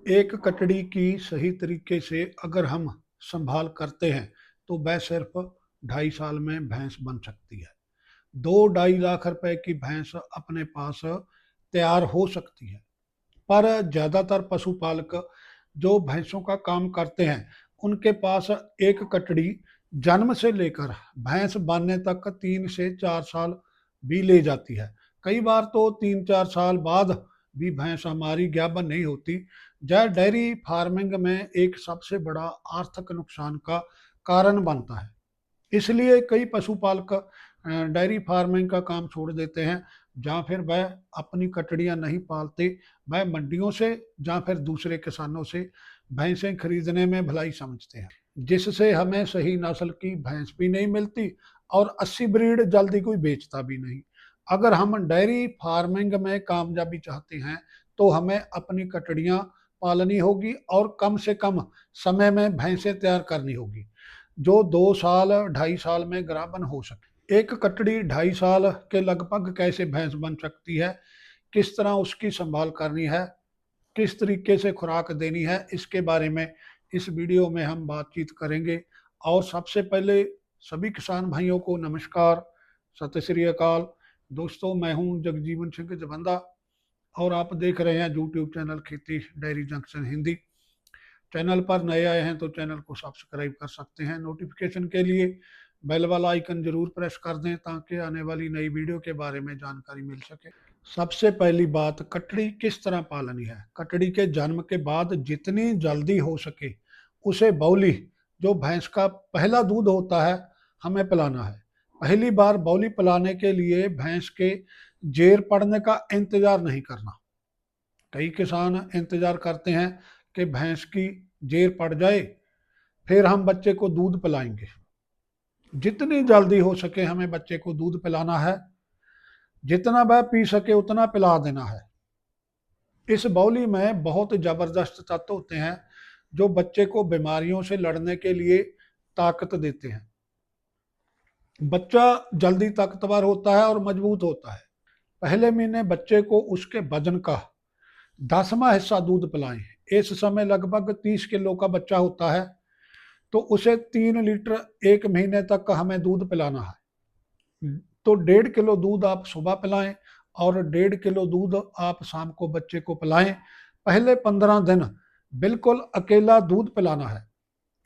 एक कटड़ी की सही तरीके से अगर हम संभाल करते हैं तो वह सिर्फ 2.5 साल में भैंस बन सकती है। 2-2.5 लाख रुपए की भैंस अपने पास तैयार हो सकती है। पर ज़्यादातर पशुपालक जो भैंसों का काम करते हैं, उनके पास एक कटड़ी जन्म से लेकर भैंस बनने तक 3 से 4 साल भी ले जाती है। कई बार तो 3-4 साल बाद भी भैंस हमारी गाभिन नहीं होती। यह डेयरी फार्मिंग में एक सबसे बड़ा आर्थिक नुकसान का कारण बनता है। इसलिए कई पशुपालक डेयरी फार्मिंग का काम छोड़ देते हैं, या फिर वह अपनी कटड़ियाँ नहीं पालते, वह मंडियों से या फिर दूसरे किसानों से भैंसें खरीदने में भलाई समझते हैं, जिससे हमें सही नस्ल की भैंस भी नहीं मिलती और अस्सी ब्रीड जल्दी कोई बेचता भी नहीं। अगर हम डेयरी फार्मिंग में कामयाबी चाहते हैं तो हमें अपनी कटड़ियाँ पालनी होगी और कम से कम समय में भैंसें तैयार करनी होगी, जो 2 साल 2.5 साल में गाभिन हो सके। एक कटड़ी 2.5 साल के लगभग कैसे भैंस बन सकती है, किस तरह उसकी संभाल करनी है, किस तरीके से खुराक देनी है, इसके बारे में इस वीडियो में हम बातचीत करेंगे। और सबसे पहले सभी किसान भाइयों को नमस्कार, सत श्री अकाल। दोस्तों, मैं हूं जगजीवन सिंह जबंदा और आप देख रहे हैं यूट्यूब चैनल खेती डेयरी जंक्शन हिंदी। चैनल पर नए आए हैं तो चैनल को सब्सक्राइब कर सकते हैं। नोटिफिकेशन के लिए बेल वाला आइकन जरूर प्रेस कर दें ताकि आने वाली नई वीडियो के बारे में जानकारी मिल सके। सबसे पहली बात, कटड़ी किस तरह पालनी है। कटड़ी के जन्म के बाद जितनी जल्दी हो सके उसे बौली, जो भैंस का पहला दूध होता है, हमें पिलाना है। पहली बार बौली पिलाने के लिए भैंस के जेर पड़ने का इंतजार नहीं करना। कई किसान इंतजार करते हैं कि भैंस की जेर पड़ जाए फिर हम बच्चे को दूध पिलाएंगे। जितनी जल्दी हो सके हमें बच्चे को दूध पिलाना है, जितना वह पी सके उतना पिला देना है। इस बौली में बहुत जबरदस्त तत्व होते हैं जो बच्चे को बीमारियों से लड़ने के लिए ताकत देते हैं। बच्चा जल्दी ताकतवर होता है और मजबूत होता है। पहले महीने बच्चे को उसके वजन का 10वां हिस्सा दूध पिलाएं। इस समय लगभग 30 किलो का बच्चा होता है, तो उसे 3 लीटर एक महीने तक का हमें दूध पिलाना है। तो 1.5 किलो दूध आप सुबह पिलाएं और 1.5 किलो दूध आप शाम को बच्चे को पिलाएं। पहले 15 दिन बिल्कुल अकेला दूध पिलाना है,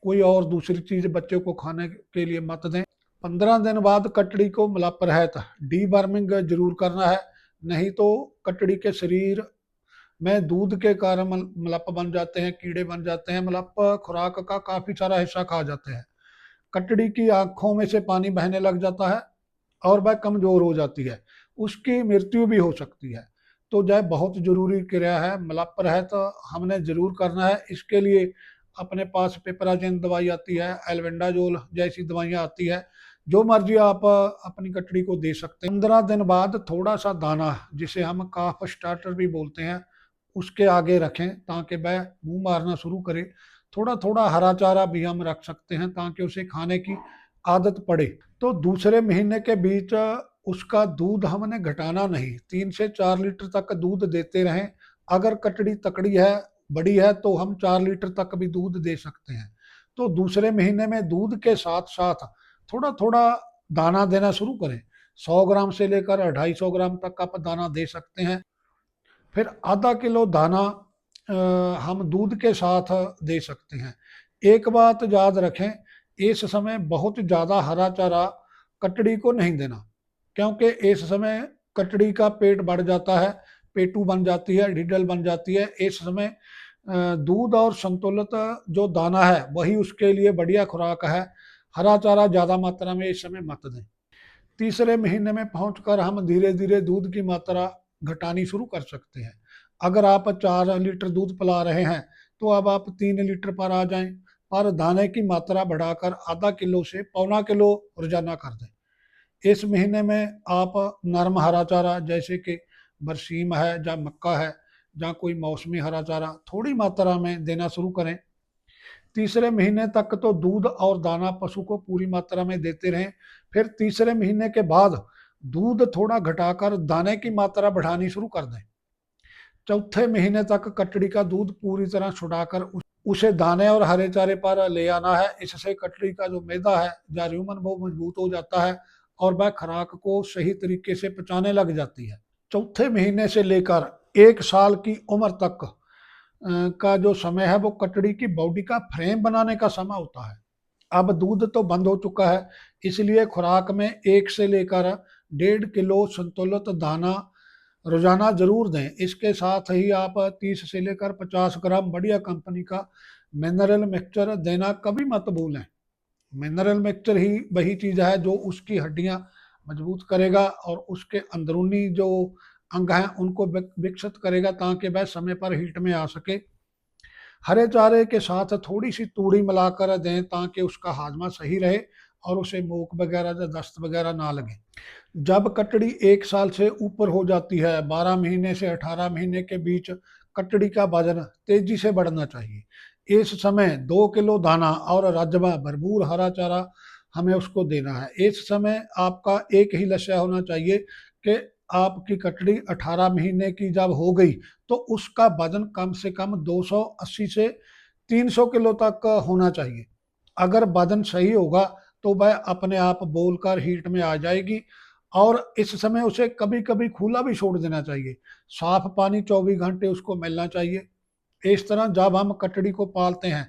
कोई और दूसरी चीज बच्चे को खाने के लिए मत दें। 15 दिन बाद कटड़ी को मलप रहत डीवर्मिंग जरूर करना है, नहीं तो कटड़ी के शरीर में दूध के कारण मलप बन जाते हैं, कीड़े बन जाते हैं। मलप खुराक का काफी सारा हिस्सा खा जाते हैं। कटड़ी की आंखों में से पानी बहने लग जाता है और वह कमजोर हो जाती है, उसकी मृत्यु भी हो सकती है। तो यह बहुत जरूरी क्रिया है, मलप है तो हमने जरूर करना है। इसके लिए अपने पास पिपराजिन दवाई आती है, एल्बेंडाजोल जैसी दवाइयाँ आती है, जो मर्जी आप अपनी कटड़ी को दे सकते हैं। 15 दिन बाद थोड़ा सा दाना, जिसे हम काफ स्टार्टर भी बोलते हैं, उसके आगे रखें ताकि वह मुंह मारना शुरू करे। थोड़ा थोड़ा हरा चारा भी हम रख सकते हैं ताकि उसे खाने की आदत पड़े। तो दूसरे महीने के बीच उसका दूध हमने घटाना नहीं, 3 से 4 लीटर तक दूध देते रहें। अगर कटड़ी तकड़ी है, बड़ी है, तो हम 4 लीटर तक भी दूध दे सकते हैं। तो दूसरे महीने में दूध के साथ साथ थोड़ा थोड़ा दाना देना शुरू करें। 100 ग्राम से लेकर 250 ग्राम तक आप दाना दे सकते हैं। फिर आधा किलो दाना हम दूध के साथ दे सकते हैं। एक बात याद रखें, इस समय बहुत ज़्यादा हरा चारा कटड़ी को नहीं देना, क्योंकि इस समय कटड़ी का पेट बढ़ जाता है, पेटू बन जाती है, ढिडल बन जाती है। इस समय दूध और संतुलित जो दाना है वही उसके लिए बढ़िया खुराक है। हरा चारा ज़्यादा मात्रा में इस समय मत दें। तीसरे महीने में पहुंचकर हम धीरे धीरे दूध की मात्रा घटानी शुरू कर सकते हैं। अगर आप 4 लीटर दूध पिला रहे हैं तो अब आप 3 लीटर पर आ जाएं, और दाने की मात्रा बढ़ाकर आधा किलो से 1.25 किलो रोजाना कर दें। इस महीने में आप नरम हरा चारा जैसे कि बरसीम है या मक्का है या कोई मौसमी हरा चारा थोड़ी मात्रा में देना शुरू करें। तीसरे महीने तक तो दूध और दाना पशु को पूरी मात्रा में देते रहें। फिर तीसरे महीने के बाद दूध थोड़ा घटाकर दाने की मात्रा बढ़ानी शुरू कर दें। चौथे महीने तक कटड़ी का दूध पूरी तरह छुड़ाकर उसे दाने और हरे चारे पर ले आना है। इससे कटड़ी का जो मैदा है या र्यूमन वो मजबूत हो जाता है और वह खुराक को सही तरीके से पचाने लग जाती है। चौथे महीने से लेकर 1 साल की उम्र तक का जो समय है वो कटड़ी की बॉडी का फ्रेम बनाने का समय होता है। अब दूध तो बंद हो चुका है, इसलिए खुराक में 1 से लेकर 1.5 किलो संतुलित दाना रोजाना जरूर दें। इसके साथ ही आप 30 से लेकर 50 ग्राम बढ़िया कंपनी का मिनरल मिक्सचर देना कभी मत भूलें। मिनरल मिक्सचर ही वही चीज़ है जो उसकी हड्डियां मजबूत करेगा और उसके अंदरूनी जो अंग हैं उनको विकसित करेगा ताकि वह समय पर हीट में आ सके। हरे चारे के साथ थोड़ी सी तूड़ी मिलाकर दें ताकि उसका हाजमा सही रहे और उसे मूक वगैरह या दस्त वगैरह ना लगे। जब कटड़ी 1 साल से ऊपर हो जाती है, 12 महीने से 18 महीने के बीच कटड़ी का वजन तेजी से बढ़ना चाहिए। इस समय 2 किलो दाना और राजमा भरपूर हरा चारा हमें उसको देना है। इस समय आपका एक ही लक्ष्य होना चाहिए कि आपकी कटड़ी 18 महीने की जब हो गई तो उसका वजन कम से कम 280 से 300 किलो तक होना चाहिए। अगर वजन सही होगा तो वह अपने आप बोलकर हीट में आ जाएगी और इस समय उसे कभी कभी खुला भी छोड़ देना चाहिए। साफ पानी 24 घंटे उसको मिलना चाहिए। इस तरह जब हम कटड़ी को पालते हैं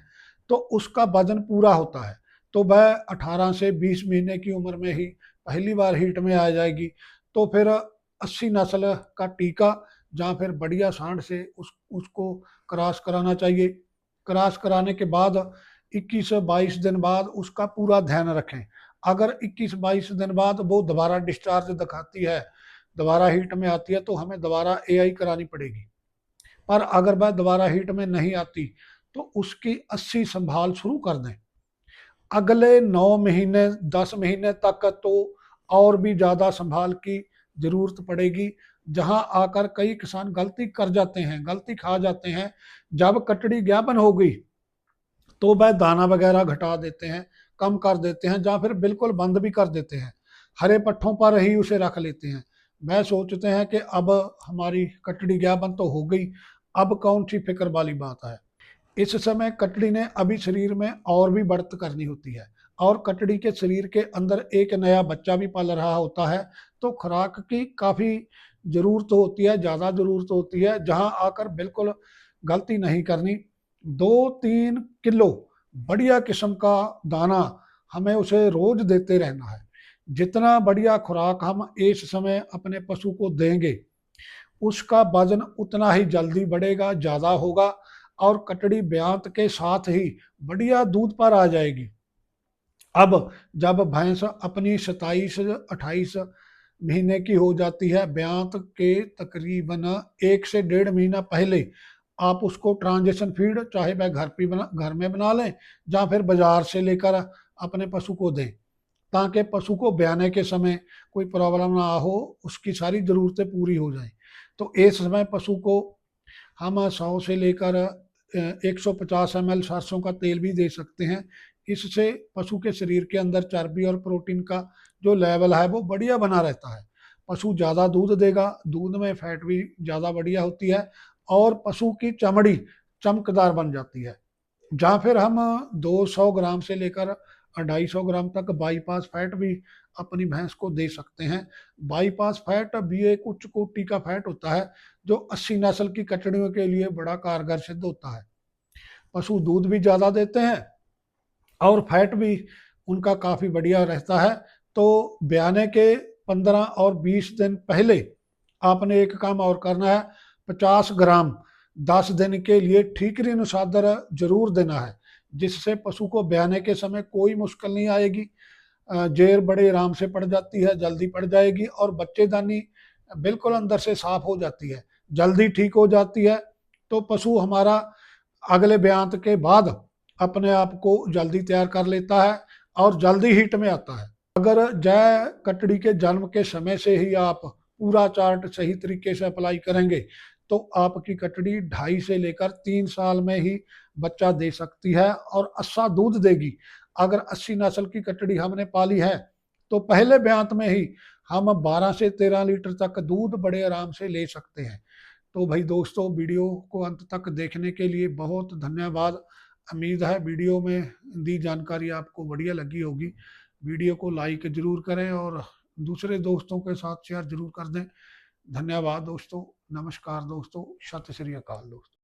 तो उसका वजन पूरा होता है तो वह 18 से 20 महीने की उम्र में ही पहली बार हीट में आ जाएगी। तो फिर 80 नस्ल का टीका या फिर बढ़िया सांड से उसको क्रॉस कराना चाहिए। क्रॉस कराने के बाद 21-22 दिन बाद उसका पूरा ध्यान रखें। अगर 21-22 दिन बाद वो दोबारा डिस्चार्ज दिखाती है, दोबारा हीट में आती है तो हमें दोबारा एआई करानी पड़ेगी। पर अगर वह दोबारा हीट में नहीं आती तो उसकी 80 संभाल शुरू कर दें। अगले 9 महीने 10 महीने तक तो और भी ज़्यादा संभाल की ज़रूरत पड़ेगी, जहां आकर कई किसान गलती कर जाते हैं, गलती खा जाते हैं। जब कटड़ी ज्ञापन हो गई तो वह दाना वगैरह घटा देते हैं, कम कर देते हैं या फिर बिल्कुल बंद भी कर देते हैं। हरे पट्टों पर ही उसे रख लेते हैं। वह सोचते हैं कि अब हमारी कटड़ी ज्ञापन तो हो गई, अब कौन सी फिक्र वाली बात है। इस समय कटड़ी ने अभी शरीर में और भी बढ़त करनी होती है और कटड़ी के शरीर के अंदर एक नया बच्चा भी पल रहा होता है। तो खुराक की काफ़ी ज़रूरत होती है, ज़्यादा ज़रूरत होती है, जहां आकर बिल्कुल गलती नहीं करनी। 2-3 किलो बढ़िया किस्म का दाना हमें उसे रोज देते रहना है। जितना बढ़िया खुराक हम इस समय अपने पशु को देंगे उसका वजन उतना ही जल्दी बढ़ेगा, ज़्यादा होगा और कटड़ी ब्यांत के साथ ही बढ़िया दूध पर आ जाएगी। अब जब भैंस अपनी 27-28 महीने की हो जाती है, ब्यांत के तकरीबन 1 से 1.5 महीना पहले आप उसको ट्रांजिशन फीड चाहे वह घर में बना लें या फिर बाजार से लेकर अपने पशु को दें ताकि पशु को ब्याने के समय कोई प्रॉब्लम ना हो, उसकी सारी ज़रूरतें पूरी हो जाएं। तो इस समय पशु को हम 100 से लेकर 150 ml सरसों का तेल भी दे सकते हैं। इससे पशु के शरीर के अंदर चर्बी और प्रोटीन का जो लेवल है वो बढ़िया बना रहता है। पशु ज़्यादा दूध देगा, दूध में फैट भी ज़्यादा बढ़िया होती है और पशु की चमड़ी चमकदार बन जाती है। या फिर हम 200 ग्राम से लेकर 250 ग्राम तक बाईपास फैट भी अपनी भैंस को दे सकते हैं। बाईपास फैट भी एक उच्च कोटि का फैट होता है जो 80 नस्ल की कचड़ियों के लिए बड़ा कारगर सिद्ध होता है। पशु दूध भी ज़्यादा देते हैं और फैट भी उनका काफ़ी बढ़िया रहता है। तो ब्याने के 15 और 20 दिन पहले आपने एक काम और करना है, 50 ग्राम 10 दिन के लिए ठीकरी नुसादर जरूर देना है, जिससे पशु को ब्याने के समय कोई मुश्किल नहीं आएगी। जेर बड़े आराम से पड़ जाती है, जल्दी पड़ जाएगी और बच्चेदानी बिल्कुल अंदर से साफ हो जाती है, जल्दी ठीक हो जाती है। तो पशु हमारा अगले ब्यांत के बाद अपने आप को जल्दी तैयार कर लेता है और जल्दी हीट में आता है। अगर जय कटड़ी के जन्म के समय से ही आप पूरा चार्ट सही तरीके से अप्लाई करेंगे तो आपकी कटड़ी 2.5 से लेकर 3 साल में ही बच्चा दे सकती है और अच्छा दूध देगी। अगर 80 नस्ल की कटड़ी हमने पाली है तो पहले ब्यांत में ही हम 12 से 13 लीटर तक दूध बड़े आराम से ले सकते हैं। तो भाई दोस्तों, वीडियो को अंत तक देखने के लिए बहुत धन्यवाद। उम्मीद है वीडियो में दी जानकारी आपको बढ़िया लगी होगी। वीडियो को लाइक ज़रूर करें और दूसरे दोस्तों के साथ शेयर ज़रूर कर दें। धन्यवाद दोस्तों। नमस्कार दोस्तों। सत श्री अकाल दोस्तों।